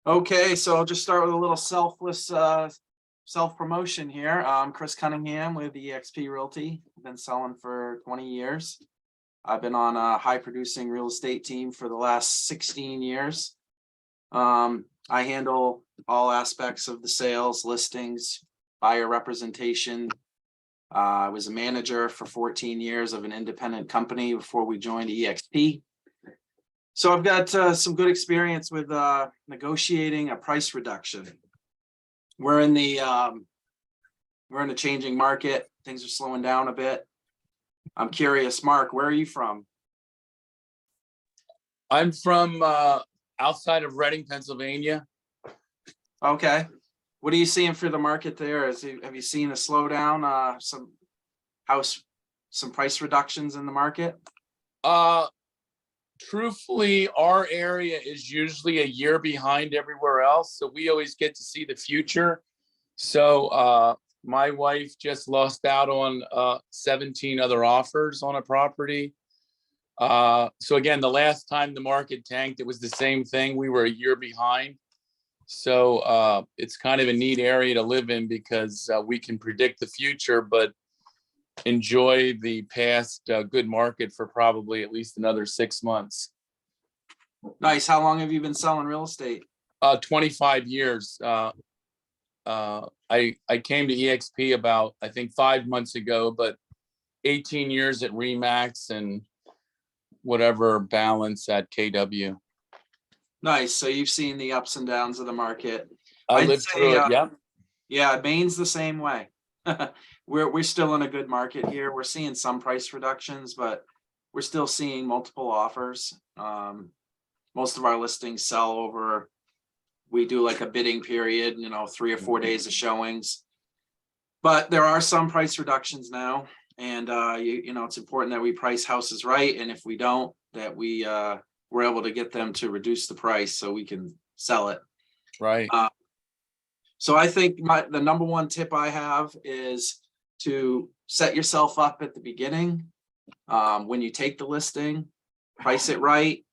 Okay, so I'll just start with a little self-promotion here. I'm Chris Cunningham with eXp Realty. I've been selling for 20 years. I've been on a high producing real estate team for the last 16 years. I handle all aspects of the sales, listings, buyer representation. I was a manager for 14 years of an independent company before we joined eXp. So I've got some good experience with negotiating a price reduction. We're in the changing market. Things are slowing down a bit. I'm curious, Mark, where are you from? I'm from outside of Reading, Pennsylvania. Okay. What are you seeing for the market there? Have you seen a slowdown, some price reductions in the market? Truthfully, our area is usually a year behind everywhere else, so we always get to see the future. So my wife just lost out on 17 other offers on a property. So again, the last time the market tanked, it was the same thing. We were a year behind. So it's kind of a neat area to live in because we can predict the future, but enjoy the past good market for probably at least another 6 months. Nice. How long have you been selling real estate? 25 years. I came to eXp about, I think, 5 months ago, but 18 years at Remax and whatever balance at KW. Nice. So you've seen the ups and downs of the market. I lived through it. Yeah. Yeah, Maine's the same way. We're still in a good market here. We're seeing some price reductions, but we're still seeing multiple offers. Most of our listings sell over. We do like a bidding period, 3 or 4 days of showings. But there are some price reductions now, and it's important that we price houses right. And if we don't, that we're able to get them to reduce the price so we can sell it. Right. So I think the number one tip I have is to set yourself up at the beginning. When you take the listing, price it right.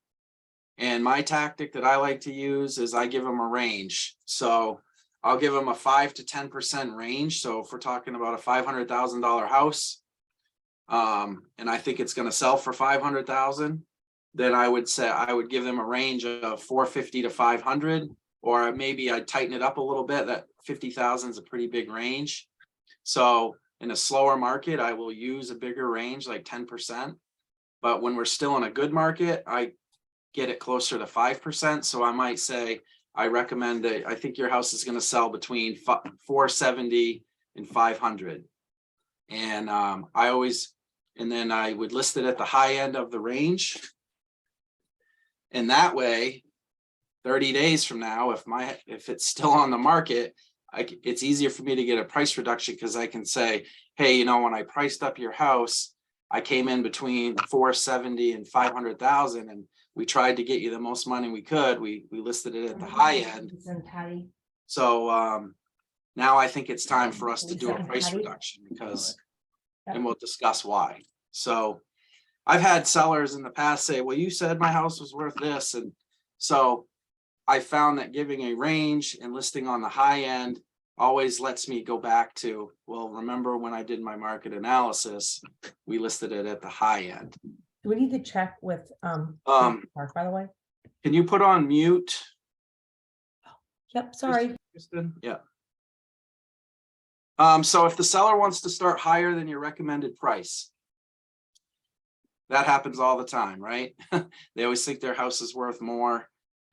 And my tactic that I like to use is I give them a range. So I'll give them a 5 to 10% range. So if we're talking about a $500,000 house, and I think it's going to sell for $500,000, then I would give them a range of 450 to 500. Or maybe I tighten it up a little bit. That 50,000 is a pretty big range. So in a slower market, I will use a bigger range, like 10%. But when we're still in a good market, I get it closer to 5%. So I might say, I recommend that I think your house is going to sell between 470 and 500. And then I would list it at the high end of the range. And that way, 30 days from now, if it's still on the market, it's easier for me to get a price reduction because I can say, hey, when I priced up your house, I came in between 470 and 500,000, and we tried to get you the most money we could. We listed it at the high end. So now I think it's time for us to do a price reduction and we'll discuss why. So I've had sellers in the past say, well, you said my house was worth this. And so I found that giving a range and listing on the high end always lets me go back to, well, remember when I did my market analysis, we listed it at the high end. Do we need to check with Mark, by the way? Can you put on mute? Yep, sorry. Yeah. So if the seller wants to start higher than your recommended price, that happens all the time, right? They always think their house is worth more.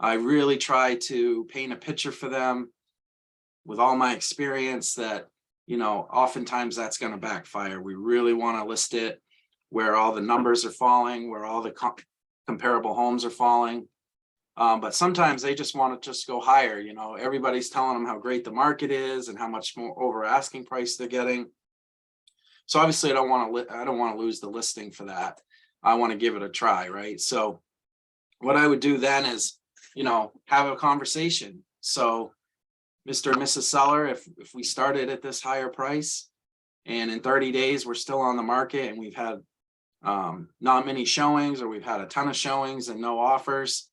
I really try to paint a picture for them with all my experience that, oftentimes that's going to backfire. We really want to list it where all the numbers are falling, where all the comparable homes are falling. But sometimes they just want to go higher. Everybody's telling them how great the market is and how much more over asking price they're getting. So obviously I don't want to lose the listing for that. I want to give it a try, right? So what I would do then is, have a conversation. So Mr. and Mrs. Seller, if we started at this higher price and in 30 days we're still on the market and we've had not many showings, or we've had a ton of showings and no offers,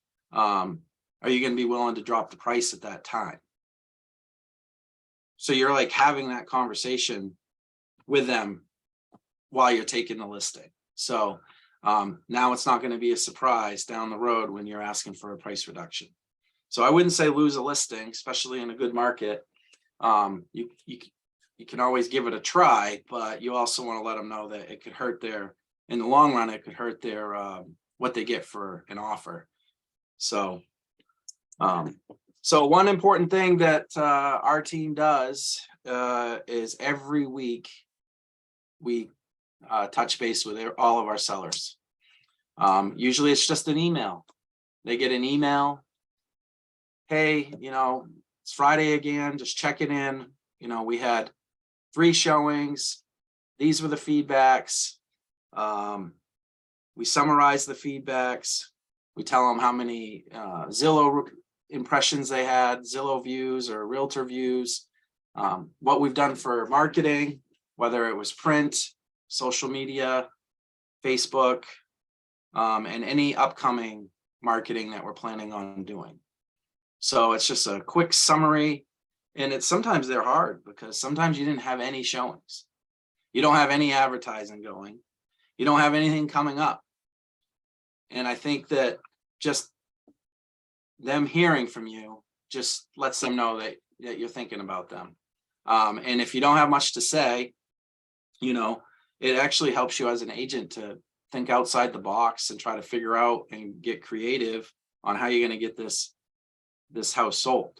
are you going to be willing to drop the price at that time? So you're like having that conversation with them while you're taking the listing. So now it's not going to be a surprise down the road when you're asking for a price reduction. So I wouldn't say lose a listing, especially in a good market. You can always give it a try, but you also want to let them know that it could hurt their, in the long run, it could hurt their what they get for an offer. So one important thing that our team does is every week we touch base with all of our sellers. Usually it's just an email. They get an email. Hey, it's Friday again, just checking in. We had 3 showings. These were the feedbacks. We summarize the feedbacks. We tell them how many Zillow impressions they had, Zillow views or realtor views, what we've done for marketing, whether it was print, social media, Facebook, and any upcoming marketing that we're planning on doing. So it's just a quick summary, and sometimes they're hard because sometimes you didn't have any showings. You don't have any advertising going. You don't have anything coming up. And I think that just them hearing from you just lets them know that you're thinking about them. And if you don't have much to say, it actually helps you as an agent to think outside the box and try to figure out and get creative on how you're going to get this house sold.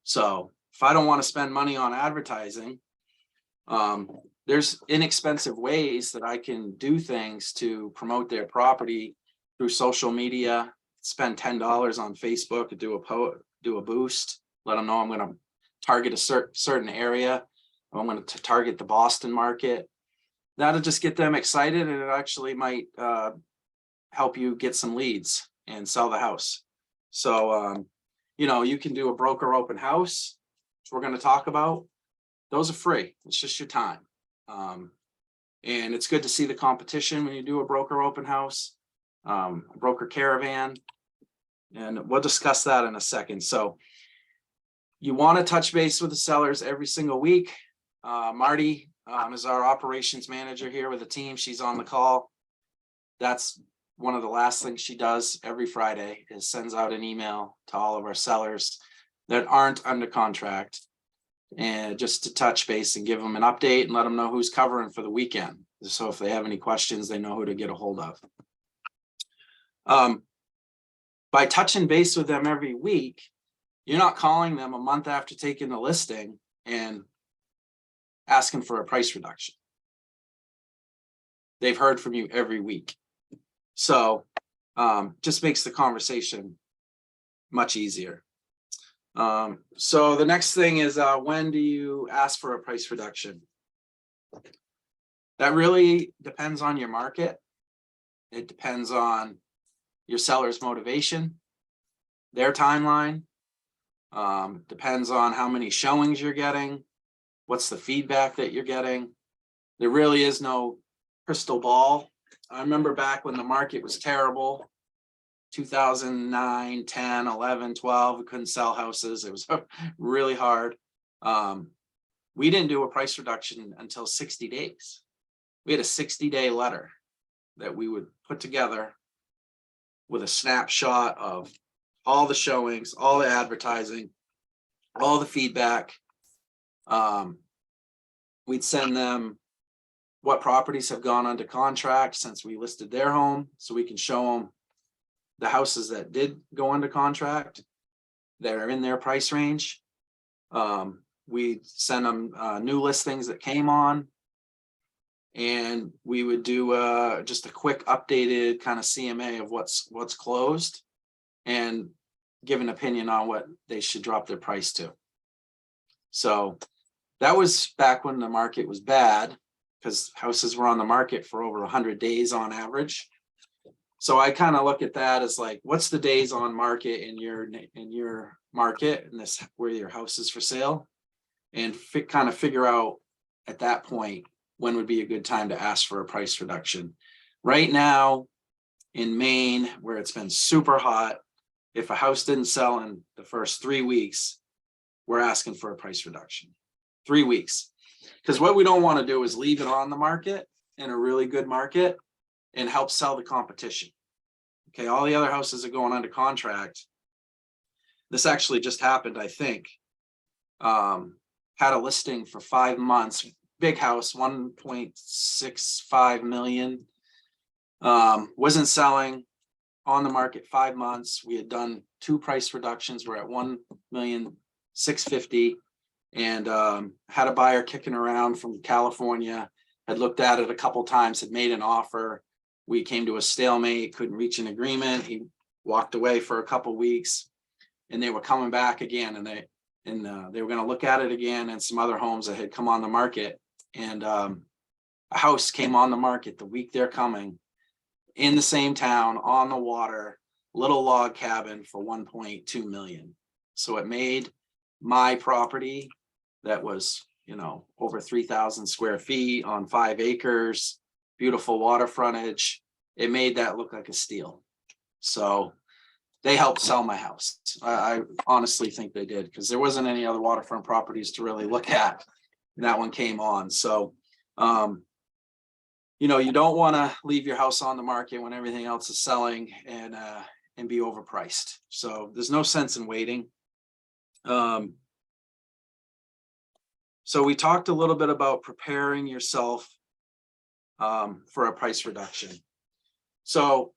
So if I don't want to spend money on advertising, there's inexpensive ways that I can do things to promote their property through social media. Spend $10 on Facebook and do a boost, let them know I'm going to target a certain area. I'm going to target the Boston market. That'll just get them excited, and it actually might help you get some leads and sell the house. So you can do a broker open house, which we're going to talk about. Those are free. It's just your time. And it's good to see the competition when you do a broker open house, broker caravan. And we'll discuss that in a second. So you want to touch base with the sellers every single week. Marty is our operations manager here with the team. She's on the call. That's one of the last things she does every Friday is sends out an email to all of our sellers that aren't under contract, and just to touch base and give them an update and let them know who's covering for the weekend. So if they have any questions, they know who to get a hold of. By touching base with them every week, you're not calling them a month after taking the listing and asking for a price reduction. They've heard from you every week. So just makes the conversation much easier. So the next thing is, when do you ask for a price reduction? That really depends on your market. It depends on your seller's motivation, their timeline, depends on how many showings you're getting, what's the feedback that you're getting. There really is no crystal ball. I remember back when the market was terrible, 2009, 10, 11, 12, we couldn't sell houses. It was really hard. We didn't do a price reduction until 60 days. We had a 60-day letter that we would put together with a snapshot of all the showings, all the advertising, all the feedback. We'd send them what properties have gone under contract since we listed their home, so we can show them the houses that did go under contract that are in their price range. We send them new listings that came on, and we would do just a quick updated kind of CMA of what's closed and give an opinion on what they should drop their price to. So that was back when the market was bad, because houses were on the market for over 100 days on average. So I kind of look at that as like, what's the days on market in your market, and this where your house is for sale, and kind of figure out at that point when would be a good time to ask for a price reduction. Right now in Maine, where it's been super hot, if a house didn't sell in the first 3 weeks, we're asking for a price reduction. 3 weeks. Because what we don't want to do is leave it on the market in a really good market and help sell the competition. Okay, all the other houses are going under contract. This actually just happened, I think. Had a listing for 5 months, big house, 1.65 million. Wasn't selling, on the market 5 months. We had done 2 price reductions. We're at 1,650,000, and had a buyer kicking around from California, had looked at it a couple times, had made an offer. We came to a stalemate, couldn't reach an agreement. He walked away for a couple weeks, and they were coming back again, and they were going to look at it again, and some other homes that had come on the market. And a house came on the market the week they're coming, in the same town, on the water, little log cabin for 1.2 million. So it made my property that was, over 3,000 square feet on 5 acres, beautiful water frontage. It made that look like a steal. So they helped sell my house. I honestly think they did, because there wasn't any other waterfront properties to really look at. And that one came on. So, you don't want to leave your house on the market when everything else is selling and be overpriced. So there's no sense in waiting. So we talked a little bit about preparing yourself for a price reduction. So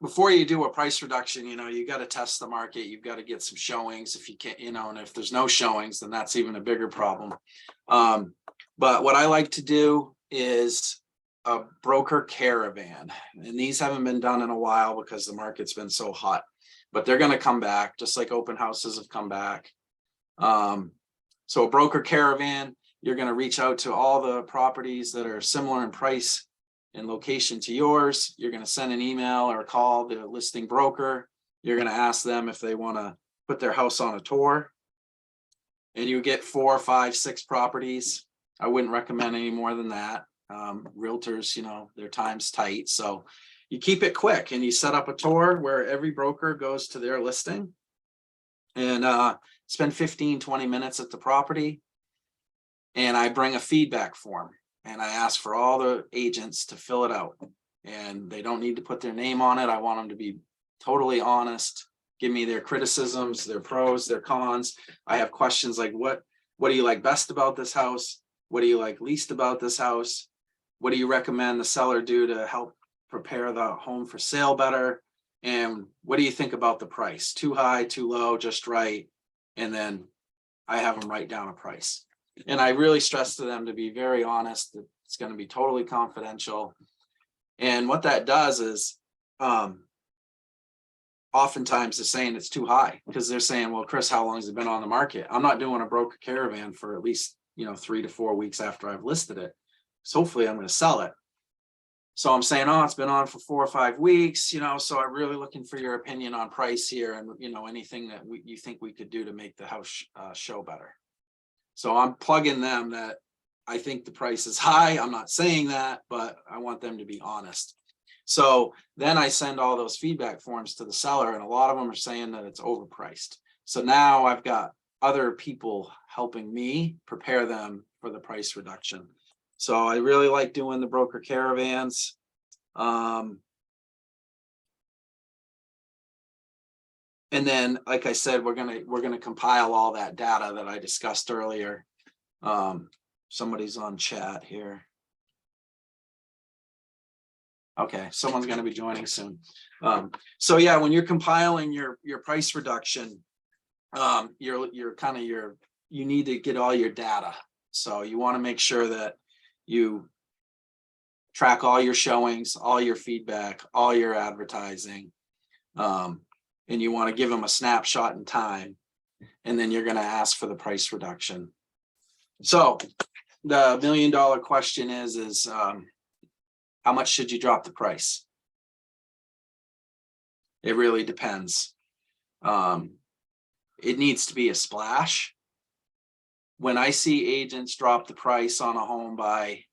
before you do a price reduction, you got to test the market. You've got to get some showings. If you can't, and if there's no showings, then that's even a bigger problem. But what I like to do is a broker caravan, and these haven't been done in a while because the market's been so hot, but they're going to come back just like open houses have come back. So a broker caravan, you're going to reach out to all the properties that are similar in price and location to yours. You're going to send an email or call the listing broker. You're going to ask them if they want to put their house on a tour, and you get 4, 5, 6 properties. I wouldn't recommend any more than that. Realtors, their time's tight. So you keep it quick, and you set up a tour where every broker goes to their listing and spend 15, 20 minutes at the property. And I bring a feedback form, and I ask for all the agents to fill it out, and they don't need to put their name on it. I want them to be totally honest, give me their criticisms, their pros, their cons. I have questions like, what do you like best about this house? What do you like least about this house? What do you recommend the seller do to help prepare the home for sale better? And what do you think about the price? Too high, too low, just right? And then I have them write down a price. And I really stress to them to be very honest, that it's going to be totally confidential. And what that does is, oftentimes they're saying it's too high, because they're saying, well, Chris, how long has it been on the market? I'm not doing a broker caravan for at least, 3 to 4 weeks after I've listed it. So hopefully I'm going to sell it. So I'm saying, oh, it's been on for 4 or 5 weeks, so I'm really looking for your opinion on price here, and, anything that you think we could do to make the house show better. So I'm plugging them that I think the price is high. I'm not saying that, but I want them to be honest. So then I send all those feedback forms to the seller, and a lot of them are saying that it's overpriced. So now I've got other people helping me prepare them for the price reduction. So I really like doing the broker caravans. And then, like I said, we're gonna compile all that data that I discussed earlier. Somebody's on chat here. Okay, someone's gonna be joining soon. So yeah, when you're compiling your price reduction, you need to get all your data. So you want to make sure that you track all your showings, all your feedback, all your advertising. And you want to give them a snapshot in time, and then you're going to ask for the price reduction. So the $1 million question is how much should you drop the price? It really depends. It needs to be a splash. When I see agents drop the price on a home by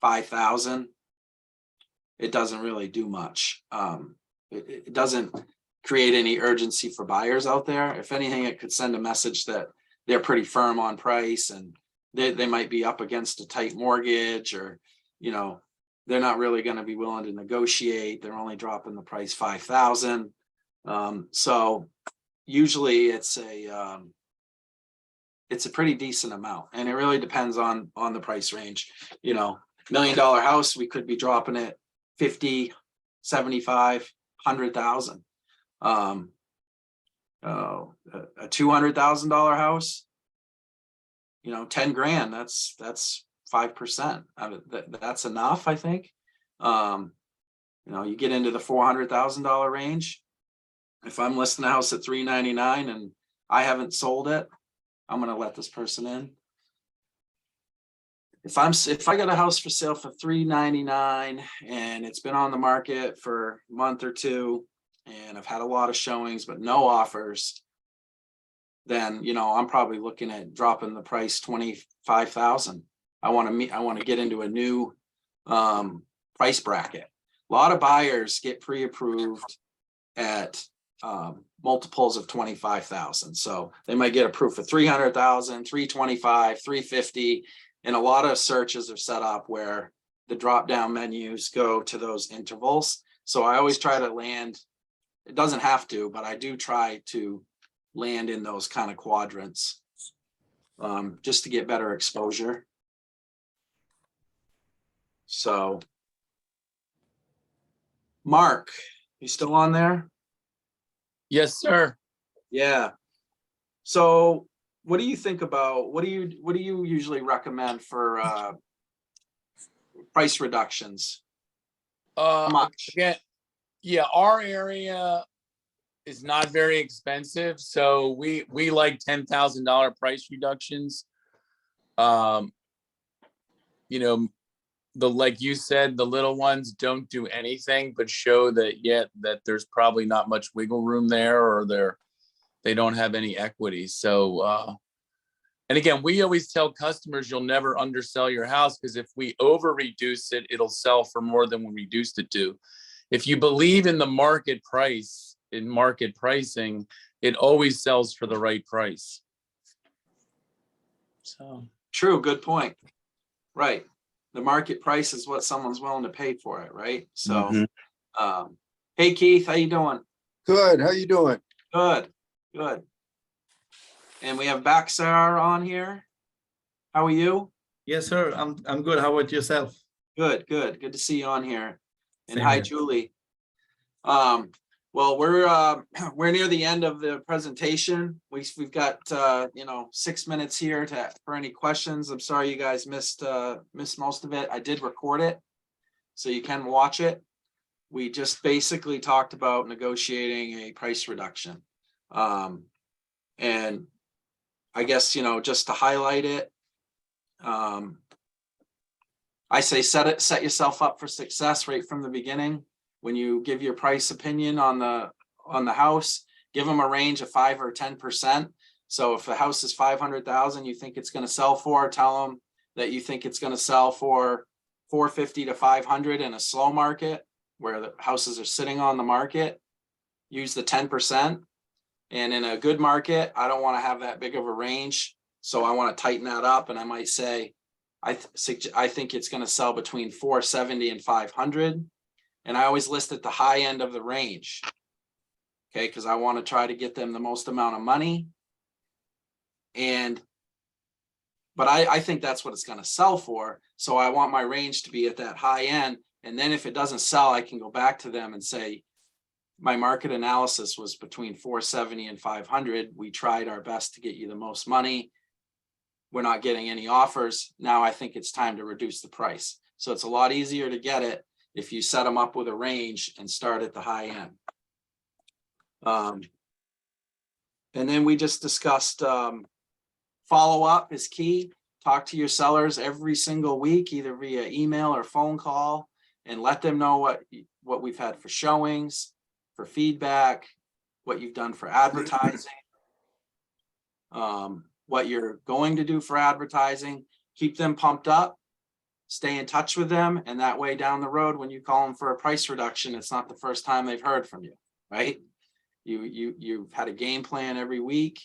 $5,000, it doesn't really do much. It doesn't create any urgency for buyers out there. If anything, it could send a message that they're pretty firm on price and they might be up against a tight mortgage, or, you know, they're not really going to be willing to negotiate. They're only dropping the price 5,000. So usually it's a pretty decent amount, and it really depends on the price range. You know, $1 million house, we could be dropping it 50, 75, 100,000. A $200,000 house, you know, 10 grand, that's 5%. That's enough, I think. You know, you get into the $400,000 range. If I'm listing a house at $399 and I haven't sold it, I'm going to let this person in. If I got a house for sale for $399 and it's been on the market for a month or two, and I've had a lot of showings but no offers, then, you know, I'm probably looking at dropping the price 25,000. I want to get into a new price bracket. A lot of buyers get pre-approved at multiples of 25,000. So they might get approved for 300,000, 325, 350. And a lot of searches are set up where the drop down menus go to those intervals. So I always try to land, it doesn't have to, but I do try to land in those kind of quadrants just to get better exposure. So Mark, you still on there? Yes, sir. Yeah. So what do you think about, what do you usually recommend for price reductions? How much? Again, yeah, our area is not very expensive, so we like $10,000 price reductions. You know, like you said, the little ones don't do anything but show that there's probably not much wiggle room there, or they don't have any equity. So and again, we always tell customers you'll never undersell your house, because if we over reduce it, it'll sell for more than we reduced it to. If you believe in the market price, in market pricing, it always sells for the right price. So True, good point. Right. The market price is what someone's willing to pay for it, right? So hey Keith, how you doing? Good. How you doing? Good, good. And we have Baxar on here. How are you? Yes, sir. I'm good. How about yourself? Good, good. Good to see you on here. And Same hi, here. Julie. Well, we're near the end of the presentation. We've got you know, 6 minutes here for any questions. I'm sorry you guys missed most of it. I did record it, so you can watch it. We just basically talked about negotiating a price reduction. And I guess, you know, just to highlight it, I say set yourself up for success right from the beginning. When you give your price opinion on the house, give them a range of 5 or 10%. So if the house is 500,000, you think it's going to sell for, tell them that you think it's going to sell for 450 to 500 in a slow market where the houses are sitting on the market. Use the 10%. And in a good market, I don't want to have that big of a range. So I want to tighten that up. And I might say, I think it's going to sell between 470 and 500. And I always list at the high end of the range. Okay, because I want to try to get them the most amount of money. But I think that's what it's going to sell for. So I want my range to be at that high end. And then if it doesn't sell, I can go back to them and say, my market analysis was between 470 and 500. We tried our best to get you the most money. We're not getting any offers. Now I think it's time to reduce the price. So it's a lot easier to get it if you set them up with a range and start at the high end. And then we just discussed follow up is key. Talk to your sellers every single week, either via email or phone call, and let them know what we've had for showings, for feedback, what you've done for advertising, what you're going to do for advertising. Keep them pumped up, stay in touch with them, and that way down the road when you call them for a price reduction, it's not the first time they've heard from you, right? You've had a game plan every week,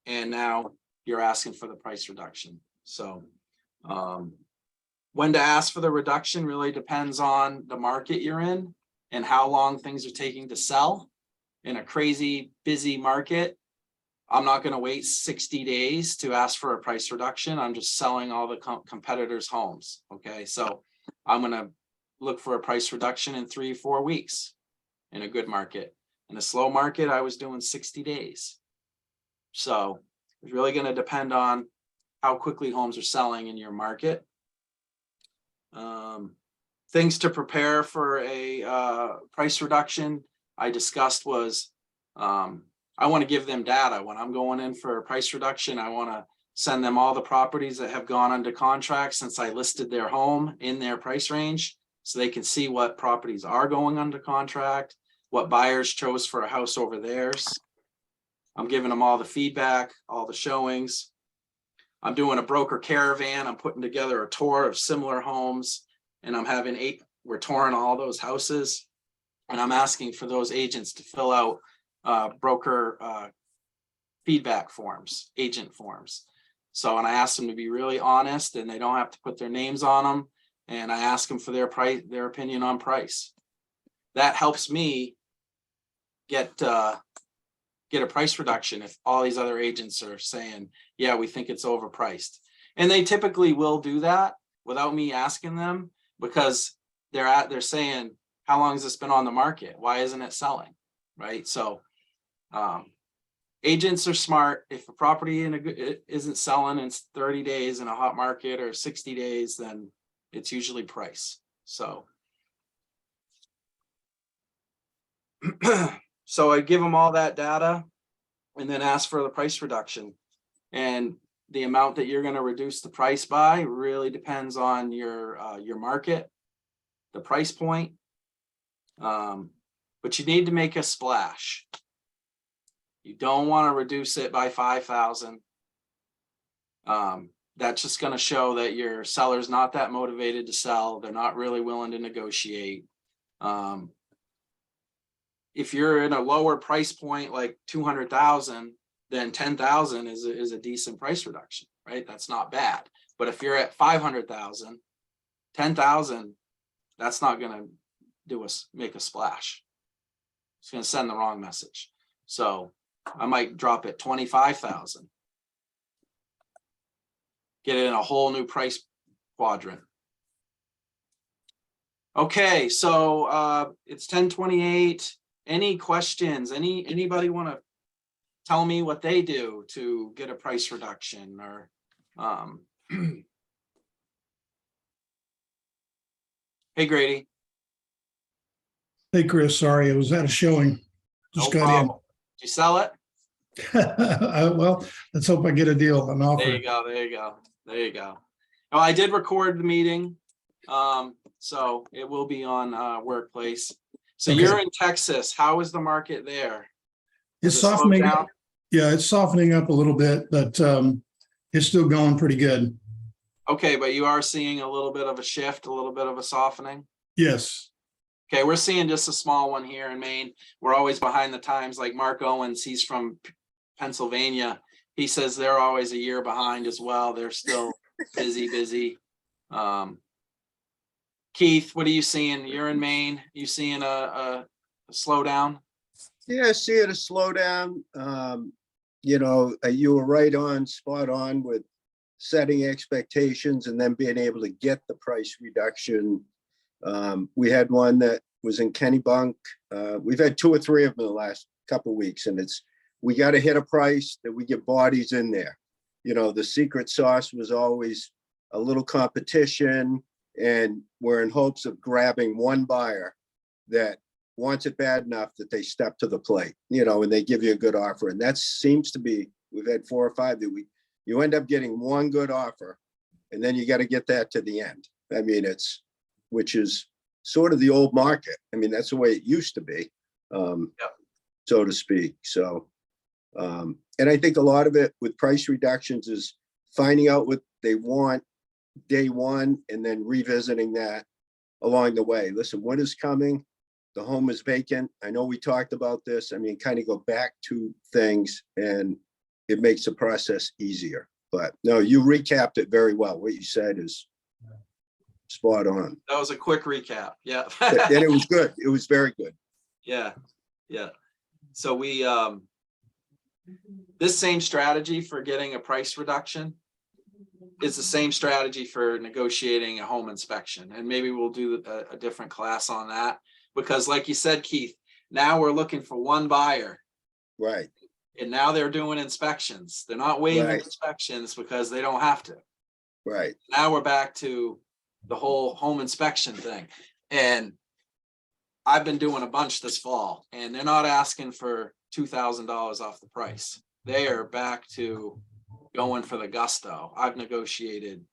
and now you're asking for the price reduction. So when to ask for the reduction really depends on the market you're in and how long things are taking to sell. In a crazy busy market, I'm not going to wait 60 days to ask for a price reduction. I'm just selling all the competitors' homes. Okay, so I'm going to look for a price reduction in 3-4 weeks in a good market. In a slow market, I was doing 60 days. So it's really going to depend on how quickly homes are selling in your market. Things to prepare for a price reduction I discussed was I want to give them data. When I'm going in for a price reduction, I want to send them all the properties that have gone under contract since I listed their home in their price range, so they can see what properties are going under contract, what buyers chose for a house over theirs. I'm giving them all the feedback, all the showings. I'm doing a broker caravan. I'm putting together a tour of similar homes, and I'm having we're touring all those houses, and I'm asking for those agents to fill out broker feedback forms, agent forms. So, and I asked them to be really honest, and they don't have to put their names on them. And I ask them for their opinion on price. That helps me get a price reduction if all these other agents are saying, yeah, we think it's overpriced. And they typically will do that without me asking them, because they're saying, how long has this been on the market? Why isn't it selling? Right. So agents are smart. If a property isn't selling in 30 days in a hot market or 60 days, then it's usually price. So so I give them all that data and then ask for the price reduction. And the amount that you're going to reduce the price by really depends on your market, the price point. But you need to make a splash. You don't want to reduce it by 5,000. That's just going to show that your seller's not that motivated to sell. They're not really willing to negotiate. If you're in a lower price point, like 200,000, then 10,000 is a decent price reduction, right? That's not bad. But if you're at 500,000, 10,000, that's not going to make a splash. It's going to send the wrong message. So I might drop it 25,000. Get it in a whole new price quadrant. Okay, so it's 10:28. Any questions? Anybody want to tell me what they do to get a price reduction? Or hey, Grady. Hey, Chris, sorry, I was at a showing. Just No got problem. Did you sell it? in. Well, let's hope I get a deal, an offer. There you go. There you go. There you go. Oh, I did record the meeting. So it will be on Workplace. So Okay. you're in Texas. How is the market there? It's Has it slowed softening down? up. Yeah, it's softening up a little bit, but it's still going pretty good. Okay, but you are seeing a little bit of a shift, a little bit of a softening. Yes. Okay, we're seeing just a small one here in Maine. We're always behind the times. Like Mark Owens, he's from Pennsylvania. He says they're always a year behind as well. They're still busy. Keith, what are you seeing? You're in Maine. You seeing a slowdown? Yeah, I see it a slowdown. You were right on, spot on with setting expectations and then being able to get the price reduction. We had one that was in Kennebunk. We've had 2 or 3 of them in the last couple of weeks, and we got to hit a price that we get bodies in there. The secret sauce was always a little competition, and we're in hopes of grabbing one buyer that wants it bad enough that they step to the plate, and they give you a good offer. And that seems to be, we've had 4 or 5 that you end up getting one good offer, and then you got to get that to the end. I mean, which is sort of the old market. I mean, that's the way it used to be, so to speak. So, and I think a lot of it with price reductions is finding out what they want day one and then revisiting that along the way. Listen, what is coming? the home is vacant. I know we talked about this. I mean, kind of go back to things and it makes the process easier. But no, you recapped it very well. What you said is spot on. That was a quick recap. Yeah. And it was good. It was very good. Yeah, yeah. So we, this same strategy for getting a price reduction is the same strategy for negotiating a home inspection. And maybe we'll do a different class on that. Because like you said, Keith, now we're looking for one buyer. Right. And now they're doing inspections. They're not waiving Right. inspections because they don't have to. Right. Now we're back to the whole home inspection thing. And I've been doing a bunch this fall, and they're not asking for $2,000 off the price. They are back to going for the gusto. I've negotiated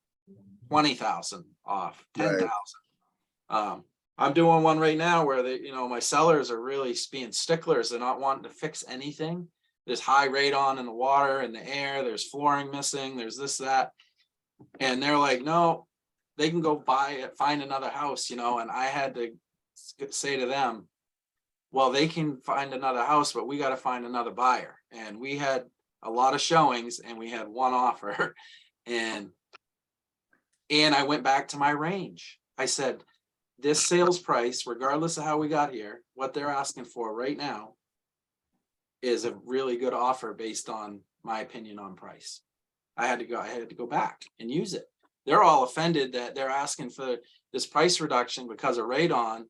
20,000 off, 10,000. I'm doing one right now where they, my sellers are really being sticklers. They're not wanting to fix anything. There's high radon in the water and the air. There's flooring missing. There's this, that. And they're like, no, they can go buy it, find another house, and I had to say to them, well, they can find another house, but we got to find another buyer. And we had a lot of showings and we had one offer. And I went back to my range. I said, this sales price, regardless of how we got here, what they're asking for right now is a really good offer based on my opinion on price. I had to go back and use it. They're all offended that they're asking for this price reduction because of radon.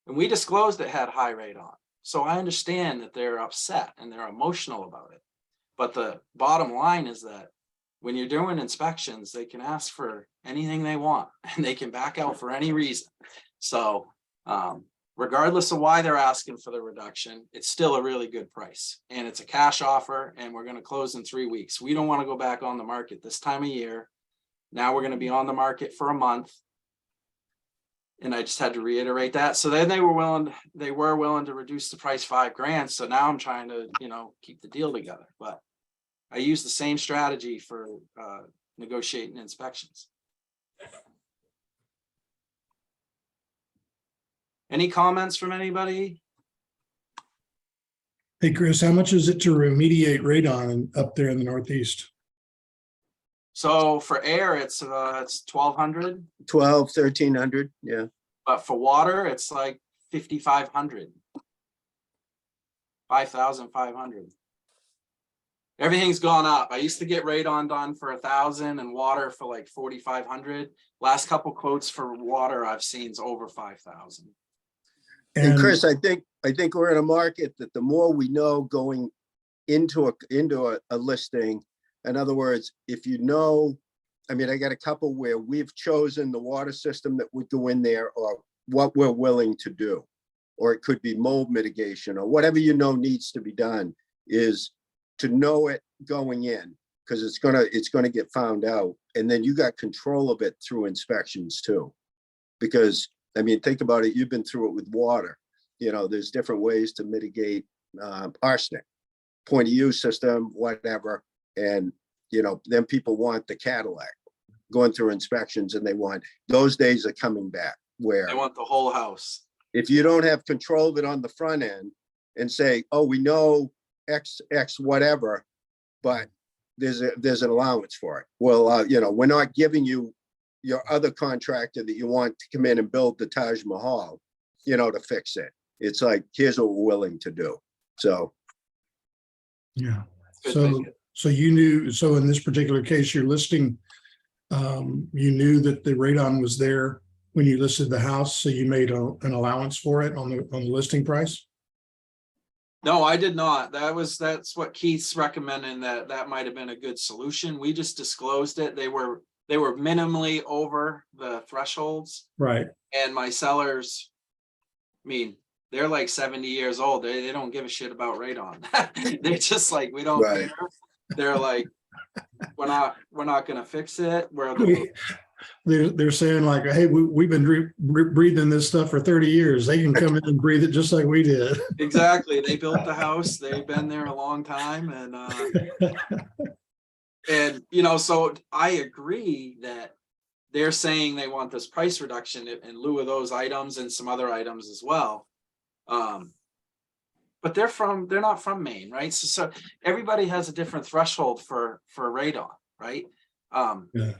And we disclosed it had high radon. So I understand that they're upset and they're emotional about it. But the bottom line is that when you're doing inspections, they can ask for anything they want and they can back out for any reason. So regardless of why they're asking for the reduction, it's still a really good price. And it's a cash offer and we're going to close in 3 weeks. We don't want to go back on the market this time of year. Now we're going to be on the market for a month. And I just had to reiterate that. So then they were willing to reduce the price $5,000. So now I'm trying to, keep the deal together. But I use the same strategy for negotiating inspections. Any comments from anybody? Hey, Chris, how much is it to remediate radon up there in the Northeast? So for air, it's 1,200. 1,300. Yeah. But for water, it's like 5,500. 5,500. Everything's gone up. I used to get radon done for 1,000 and water for like 4,500. Last couple quotes for water I've seen is over 5,000. And Chris, I think we're in a market that the more we know going into a listing, in other words, if I got a couple where we've chosen the water system that would go in there or what we're willing to do, or it could be mold mitigation or whatever needs to be done, is to know it going in, because it's gonna get found out, and then you got control of it through inspections too. Because think about it, you've been through it with water. There's different ways to mitigate arsenic, point of use system, whatever. And, then people want the Cadillac going through inspections, and those days are coming back where They want the whole house. if you don't have control of it on the front end and say, oh, we know X whatever, but there's an allowance for it. Well, we're not giving you your other contractor that you want to come in and build the Taj Mahal, to fix it. It's like, here's what we're willing to do. So. Yeah. Good So thinking. so in this particular case, you're listing, you knew that the radon was there when you listed the house, so you made an allowance for it on the listing price? No, I did not. That's what Keith's recommending, that might have been a good solution. We just disclosed it. They were minimally over the thresholds, Right. and my sellers, they're like 70 years old. They don't give a shit about radon. They're just like, we don't Right. care. They're like, we're not gonna fix it. They're saying like, hey, we've been breathing this stuff for 30 years. They can come in and breathe it just like we did. Exactly. They built the house. They've been there a long time, and so I agree that they're saying they want this price reduction in lieu of those items and some other items as well. But they're not from Maine, right? So everybody has a different threshold for radon, right? Yeah.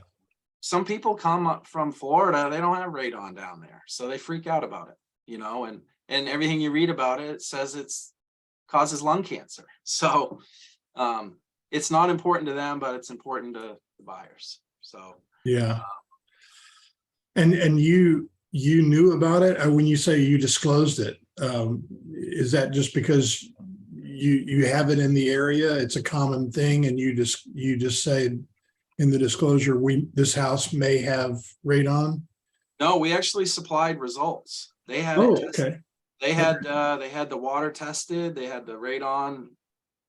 Some people come up from Florida, they don't have radon down there, so they freak out about it, you know, and everything you read about it says it's causes lung cancer. So it's not important to them, but it's important to the buyers. So Yeah. And you knew about it when you say you disclosed it. Is that just because you have it in the area? It's a common thing, and you just say in the disclosure, this house may have radon. no, we actually supplied results. They had Oh, it tested. okay. They had the water tested. They had the radon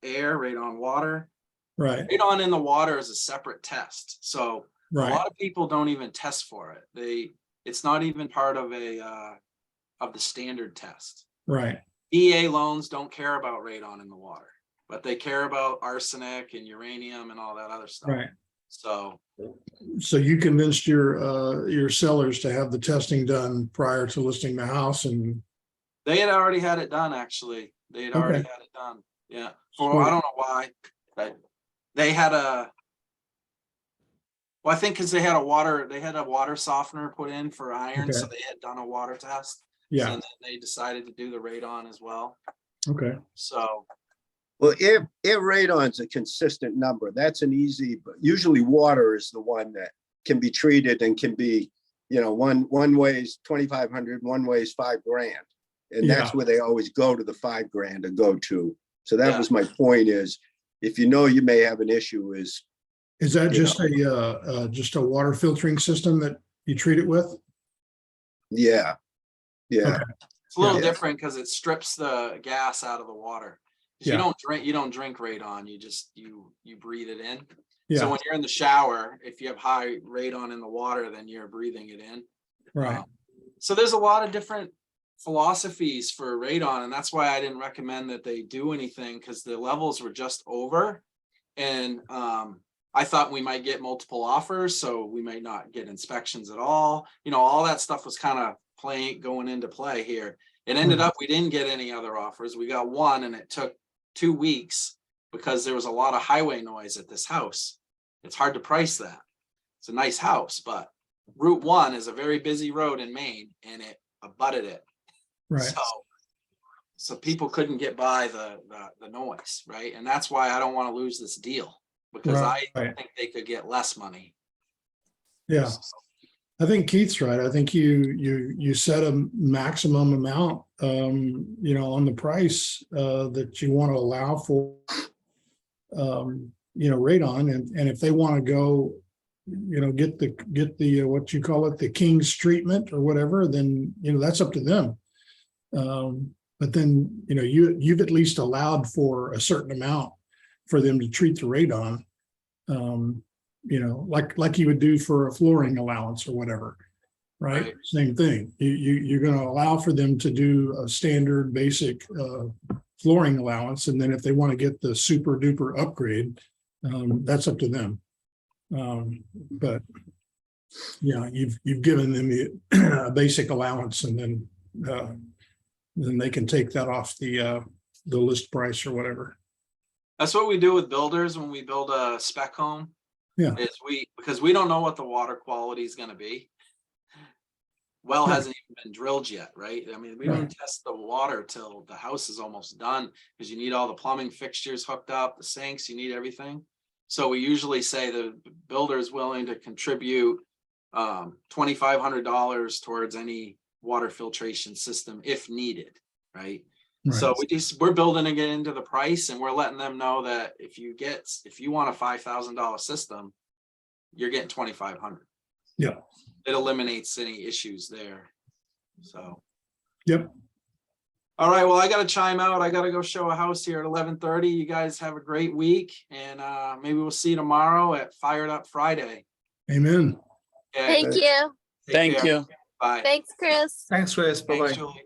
air, radon water. Right. Radon in the water is a separate test. So a Right. lot of people don't even test for it. It's not even part of of the standard test. Right. EA loans don't care about radon in the water, but they care about arsenic and uranium and all that other stuff. Right. So you convinced your sellers to have the testing done prior to listing the house, and they had already had it done, actually. They had already Okay. had it done. Yeah. For Sweet. I don't know why, but they had well, I think because they had a water softener put in for iron, so Okay. they had done a water test. Yeah. And then they decided to do the radon as well. Okay. So Well, air radon's a consistent number. That's an easy, but usually water is the one that can be treated and can be, you know, one weighs 2,500, one weighs $5,000. And that's Yeah. where they always go to the $5,000 to go to. So that Yeah. was my point is, if you know you may have an issue is, Is that You just a water filtering system that you treat it with? yeah. Yeah. Okay. it's a little Yeah. different because it strips the gas out of the water. 'Cause Yeah. you don't drink radon, you breathe it in. So Yeah. when you're in the shower, if you have high radon in the water, then you're breathing it in. Right. So there's a lot of different philosophies for radon, and that's why I didn't recommend that they do anything, because the levels were just over. And I thought we might get multiple offers, so we might not get inspections at all. You know, all that stuff was kind of going into play here. It ended up we didn't get any other offers. We got one, and it took 2 weeks because there was a lot of highway noise at this house. It's hard to price that. It's a nice house, but Route 1 is a very busy road in Maine, and it abutted it. Right. So people couldn't get by the noise, right? And that's why I don't want to lose this deal, because I Right. think they could get less money. Yeah. I think Keith's right. I think you set a maximum amount, on the price that you want to allow for, radon, and if they want to go, get the what you call it, the King's treatment or whatever, then that's up to them. But then you've at least allowed for a certain amount for them to treat the radon. Like you would do for a flooring allowance or whatever, right? Right. Same thing. You're going to allow for them to do a standard basic flooring allowance, and then if they want to get the super duper upgrade, that's up to them. But yeah, you've given them a basic allowance, and then they can take that off the list price or whatever. That's what we do with builders when we build a spec home. Yeah. Because we don't know what the water quality is going to be. Well, Yeah. hasn't even been drilled yet, right? I mean, we Right. don't test the water till the house is almost done, because you need all the plumbing fixtures hooked up, the sinks, you need everything. So we usually say the builder is willing to contribute $2,500 towards any water filtration system if needed, right? Right. So we're building it into the price, and we're letting them know that if you want a $5,000 system, you're getting 2,500. Yeah. It eliminates any issues there. So. Yep. All right. Well, I got to chime out. I got to go show a house here at 11:30. You guys have a great week, and maybe we'll see you tomorrow at Fired Up Friday. Amen. Okay, Thank you. take Thank care. you. Bye. Thanks, Chris. Thanks, Chris. Thanks, Bye-bye. Julie.